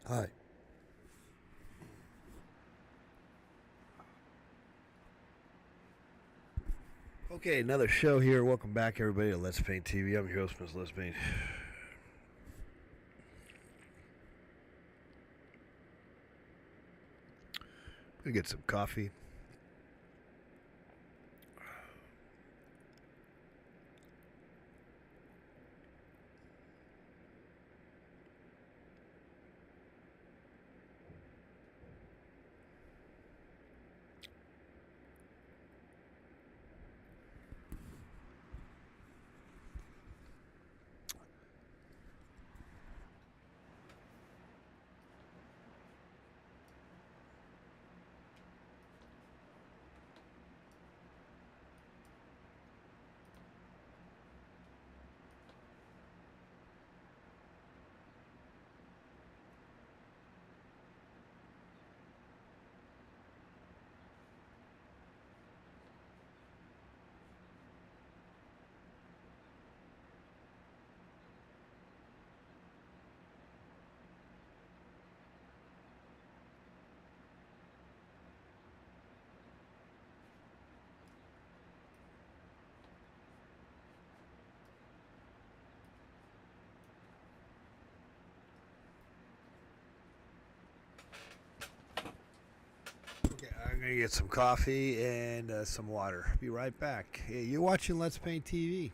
Hi. Okay, another show here. Welcome back, everybody, to Let's Paint TV. I'm your host, Mr. Let's Paint. I'm gonna get some coffee. Okay, I'm gonna get some coffee and some water. Be right back. Hey, you're watching Let's Paint TV.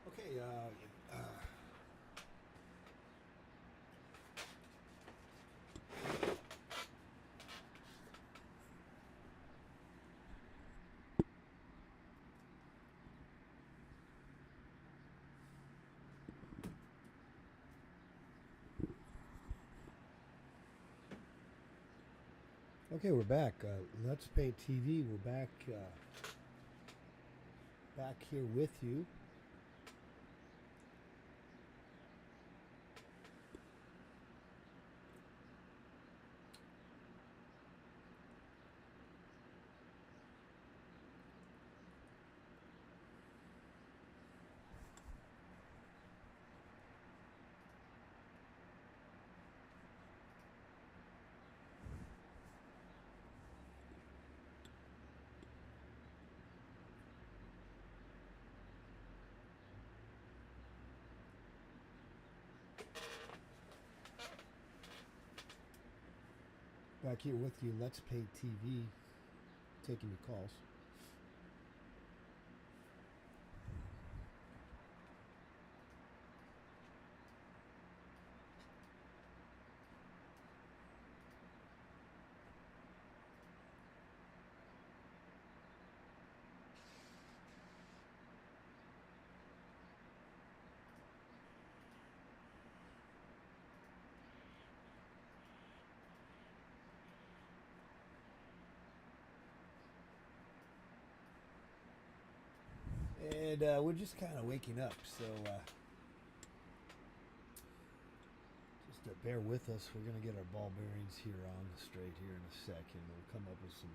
Okay, okay, we're back. Let's Paint TV. We're back here with you. Back here with you, Let's Pay TV, taking your calls. And we're just kind of waking up, so just bear with us. We're going to get our ball bearings here on straight here in a second. We'll come up with some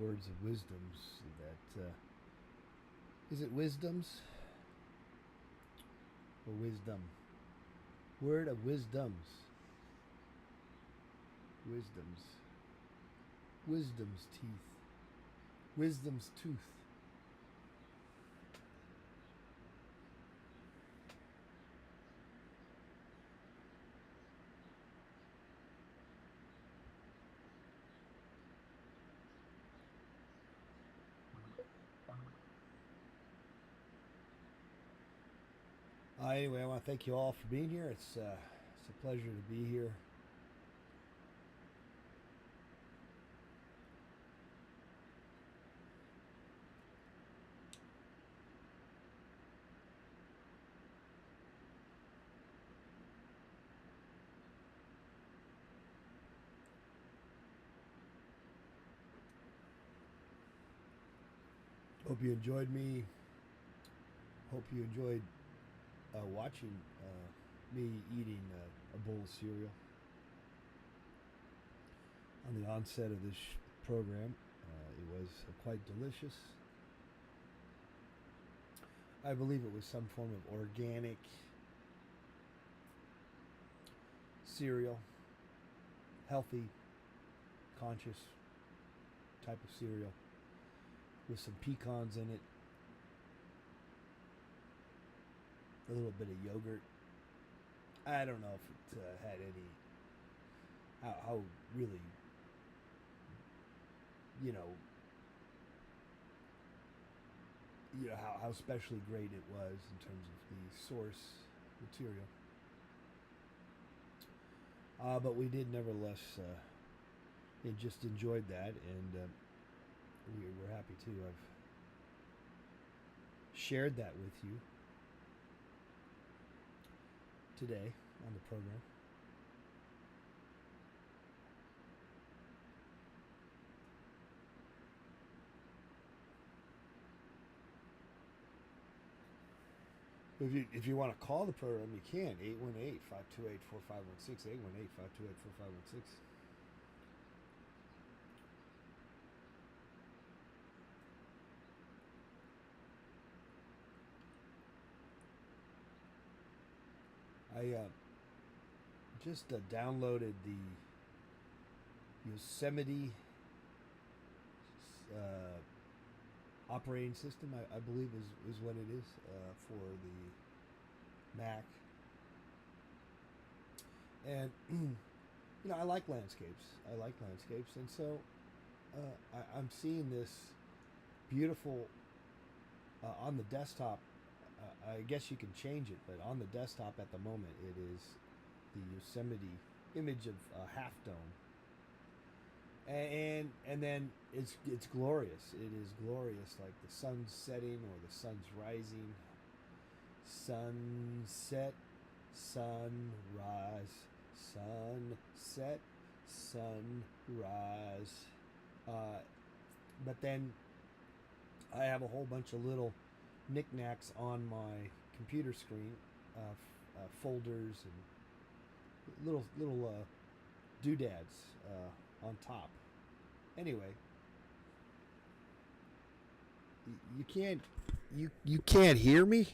words of wisdoms that... is it wisdoms? Or wisdom? Word of wisdoms. Wisdoms. Wisdom's teeth. Wisdom's tooth. Anyway, I want to thank you all for being here. It's a pleasure to be here. Hope you enjoyed me. Hope you enjoyed watching me eating a bowl of cereal on the onset of this program. It was quite delicious. I believe it was some form of organic cereal, healthy, conscious type of cereal with some pecans in it, a little bit of yogurt. I don't know if it had any, how really, you know how specially great it was in terms of the source material. But we did nevertheless just enjoyed that, and we're happy to have shared that with you today on the program. If you want to call the program, you can. 818-528-4516. 818-528-4516. I just downloaded the Yosemite operating system, I believe is what it is, for the Mac. And I like landscapes. And so I'm seeing this beautiful on the desktop. I guess you can change it, but on the desktop at the moment, it is the Yosemite image of Half Dome. And then it's glorious. It is glorious, like the sun's setting or the sun's rising. Sunset, sunrise, sunset, sunrise. But then I have a whole bunch of little knickknacks on my computer screen, folders and little doodads on top. Anyway, you can't hear me?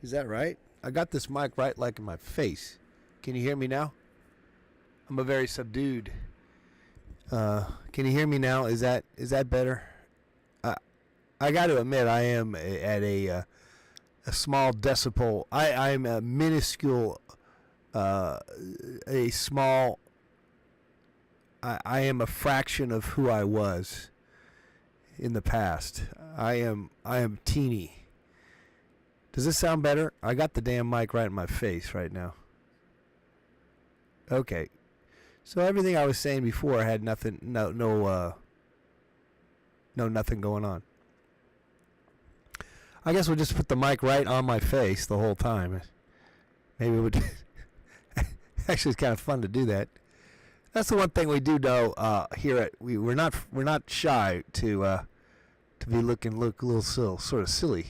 Is that right? I got this mic right like in my face. Can you hear me now? I'm a very subdued. Can you hear me now? Is that better? I got to admit, I am at a small decibel. I'm a minuscule, a small I am a fraction of who I was in the past. I am teeny. Does this sound better? I got the damn mic right in my face right now. Okay. So everything I was saying before had nothing nothing going on. I guess we'll just put the mic right on my face the whole time. Maybe it would actually it's kind of fun to do that. That's the one thing we do know here at we're not shy to be look a little sort of silly.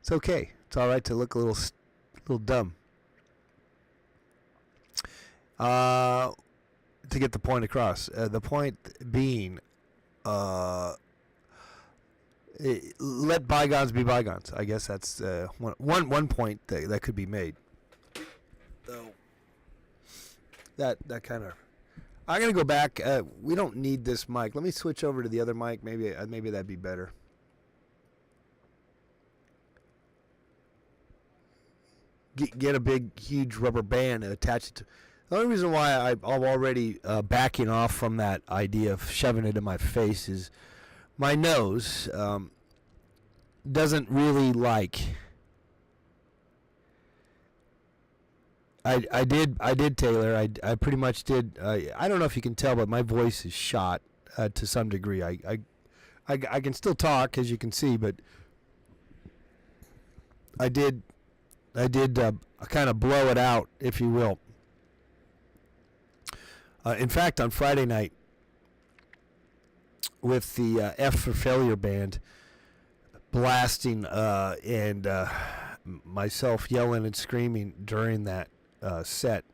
It's okay. It's all right to look a little dumb. To get the point across. The point being, let bygones be bygones. I guess that's one point that could be made. Though that kind of. I'm gonna go back. We don't need this mic. Let me switch over to the other mic. Maybe that'd be better. Get a big, huge rubber band and attach it to. The only reason why I'm already backing off from that idea of shoving it in my face is my nose doesn't really like. I did Taylor. I pretty much did. I don't know if you can tell, but my voice is shot to some degree. I can still talk, as you can see, but I did kind of blow it out, if you will. In fact, on Friday night, with the F for Failure band blasting and myself yelling and screaming during that set,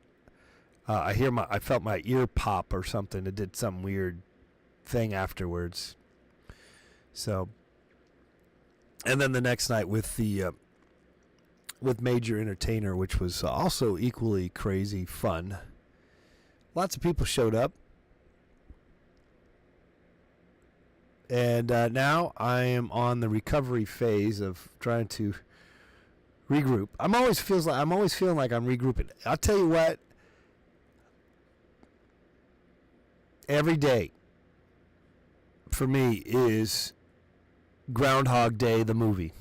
I felt my ear pop or something. It did some weird thing afterwards. So, and then the next night with the with Major Entertainer, which was also equally crazy fun. Lots of people showed up. And now I am on the recovery phase of trying to regroup. I'm always feeling like I'm regrouping. I'll tell you what. Every day for me is Groundhog Day, the movie.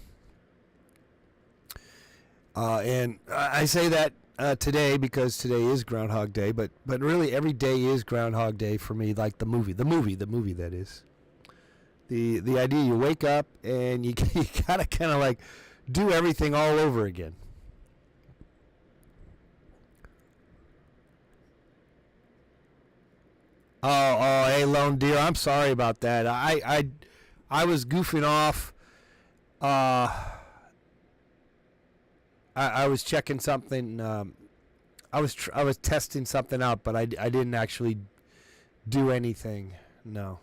And I say that today because today is Groundhog Day, but really every day is Groundhog Day for me, like the movie that is. The idea you wake up and you gotta kind of like do everything all over again. Oh, hey, Lone Deer, I'm sorry about that. I was goofing off. I was checking something. I was testing something out, but I didn't actually do anything. No.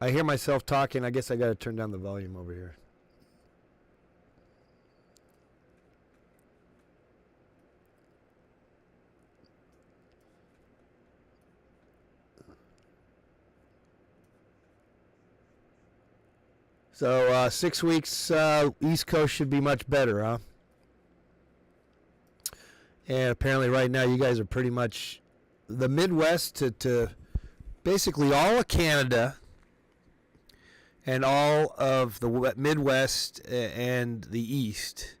I hear myself talking. I guess I got to turn down the volume over here. So 6 weeks East Coast should be much better, huh? And apparently right now you guys are pretty much the Midwest to basically all of Canada and all of the Midwest and the East,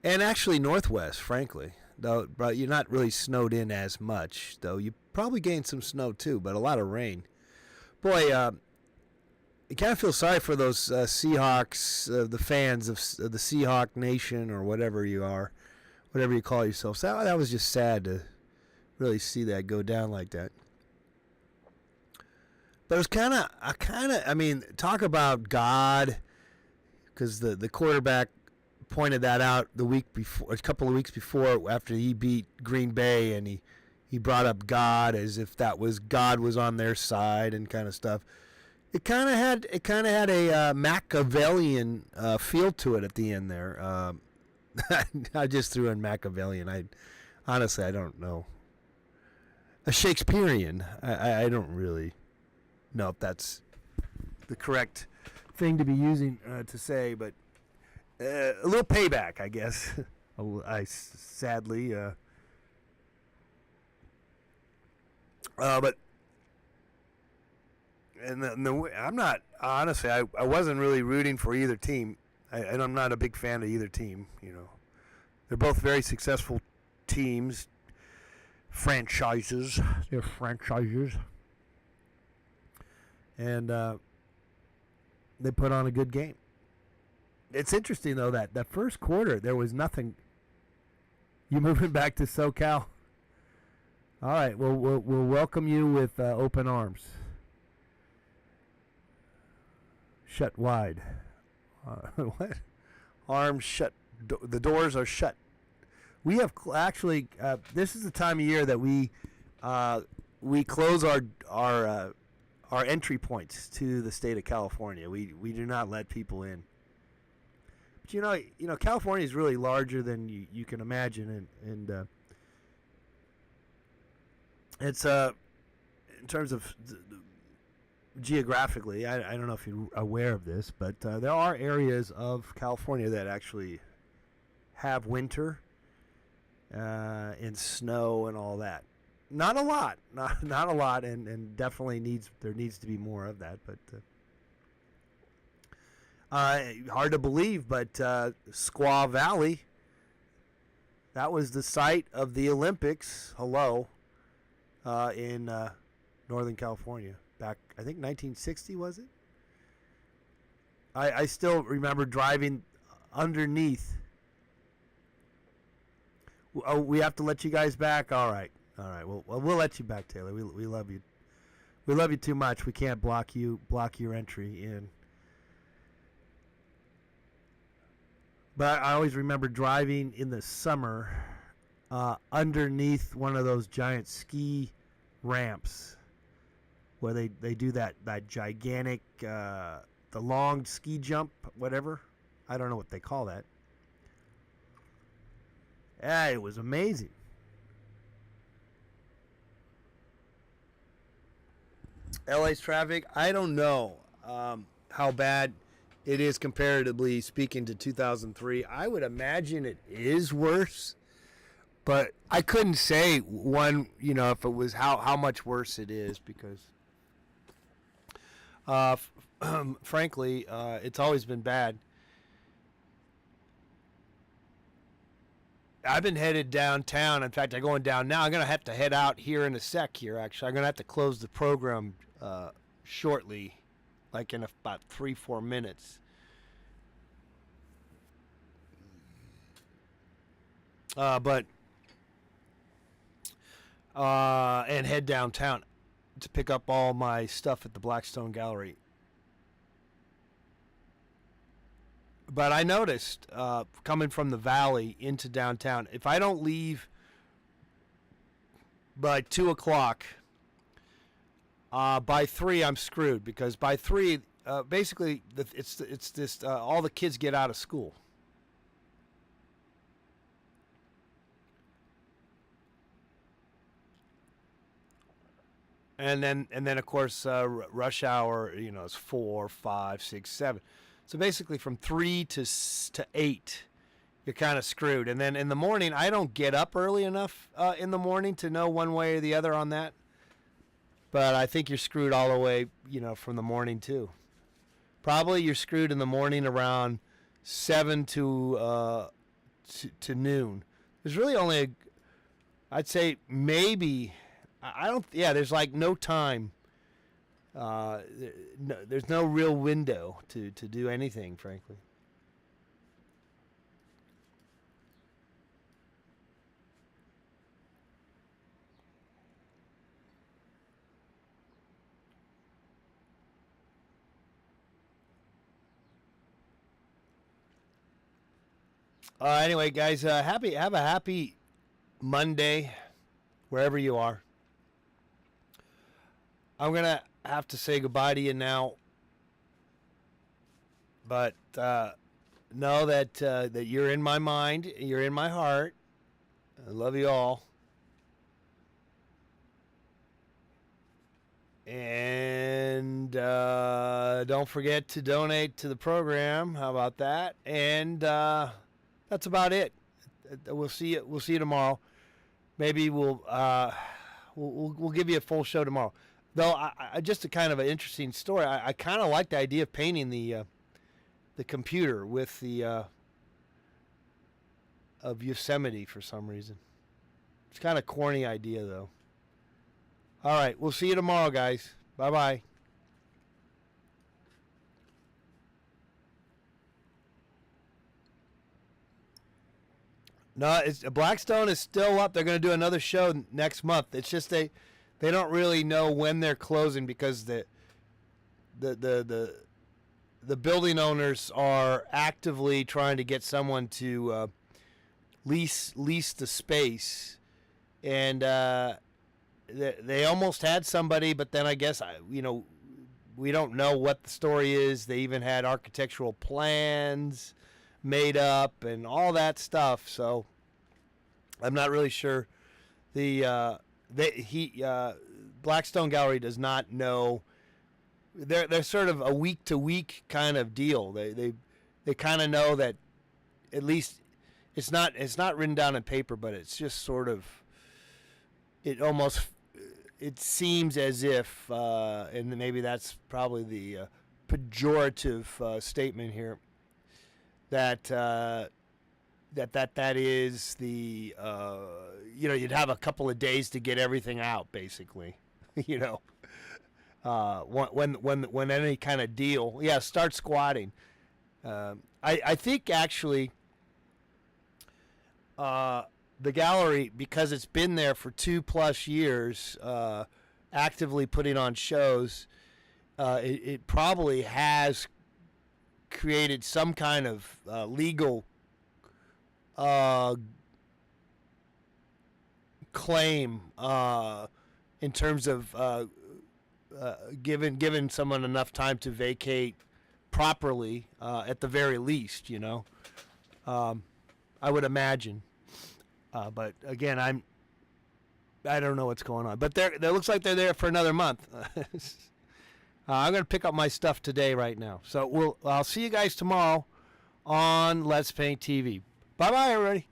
and actually Northwest, frankly. Though, but you're not really snowed in as much, though. You probably gained some snow too, but a lot of rain. Boy, you kind of feel sorry for those Seahawks, the fans of the Seahawk Nation or whatever you are, whatever you call yourself. So that was just sad to really see that go down like that. But it was I mean, talk about God, because the quarterback pointed that out the week before, a couple of weeks before, after he beat Green Bay, and he brought up God as if God was on their side and kind of stuff. It kind of had a Machiavellian feel to it at the end there. I just threw in Machiavellian. Honestly, I don't know. A Shakespearean. I don't really know if that's the correct thing to be using to say, but a little payback, I guess. I sadly, but I'm not honestly. I wasn't really rooting for either team, and I'm not a big fan of either team. You know, they're both very successful teams, franchises. They're franchises, and they put on a good game. It's interesting though that first quarter there was nothing. You moving back to SoCal? All right, we'll welcome you with open arms. Shut wide. What? Arms shut. The doors are shut. We have actually. This is the time of year that we close our entry points to the state of California. We do not let people in. But you know, California is really larger than you can imagine, and it's in terms of geographically, I don't know if you're aware of this, but there are areas of California that actually have winter and snow and all that. Not a lot, not a lot, and definitely there needs to be more of that. But hard to believe, but Squaw Valley, that was the site of the Olympics. Hello, in Northern California. Back, I think 1960, was it? I still remember driving underneath. Oh, we have to let you guys back? All right. We'll let you back, Taylor. We love you. We love you too much. We can't block your entry in. But I always remember driving in the summer underneath one of those giant ski ramps where they do that gigantic, the long ski jump, whatever. I don't know what they call that. Yeah, it was amazing. LA's traffic, I don't know how bad it is comparatively speaking to 2003. I would imagine it is worse, but I couldn't say if it was how much worse it is because frankly, it's always been bad. I've been headed downtown. In fact, I'm going down now. I'm going to have to head out here in a sec here, actually. I'm going to have to close the program shortly, like in about 3-4 minutes. And head downtown to pick up all my stuff at the Blackstone Gallery. But I noticed coming from the valley into downtown, if I don't leave by 2 o'clock, by 3 I'm screwed because by 3, basically it's this all the kids get out of school. And then of course rush hour, is 4, 5, 6, 7. So basically from 3 to 8, you're kind of screwed. And then in the morning, I don't get up early enough in the morning to know one way or the other on that. But I think you're screwed all the way, from the morning too. Probably you're screwed in the morning around 7 to noon. There's really only I'd say maybe, there's like no time. There's no real window to do anything, frankly. Anyway, guys, have a happy Monday, wherever you are. I'm gonna have to say goodbye to you now, but know that you're in my mind, you're in my heart. I love you all, and don't forget to donate to the program. How about that? And that's about it. We'll see you. We'll see you tomorrow. Maybe we'll give you a full show tomorrow. Though, just a kind of an interesting story. I kind of like the idea of painting the computer with the of Yosemite for some reason. It's kind of corny idea though. All right, we'll see you tomorrow, guys. Bye bye. No, Blackstone is still up. They're going to do another show next month. It's just they don't really know when they're closing because the building owners are actively trying to get someone to lease the space, and they almost had somebody, but then I guess we don't know what the story is. They even had architectural plans made up and all that stuff, so I'm not really sure. Blackstone Gallery does not know. They're sort of a week to week kind of deal. They kind of know that at least it's not written down in paper, but it's just sort of it seems as if and maybe that's probably the pejorative statement here. That is the you'd have a couple of days to get everything out, basically. When any kind of deal, start squatting. I think actually the gallery, because it's been there for 2+ years, actively putting on shows, it probably has created some kind of legal claim in terms of giving someone enough time to vacate properly, at the very least, I would imagine. But again, I don't know what's going on. But it looks like they're there for another month. I'm going to pick up my stuff today right now. So I'll see you guys tomorrow on Let's Paint TV. Bye-bye, everybody.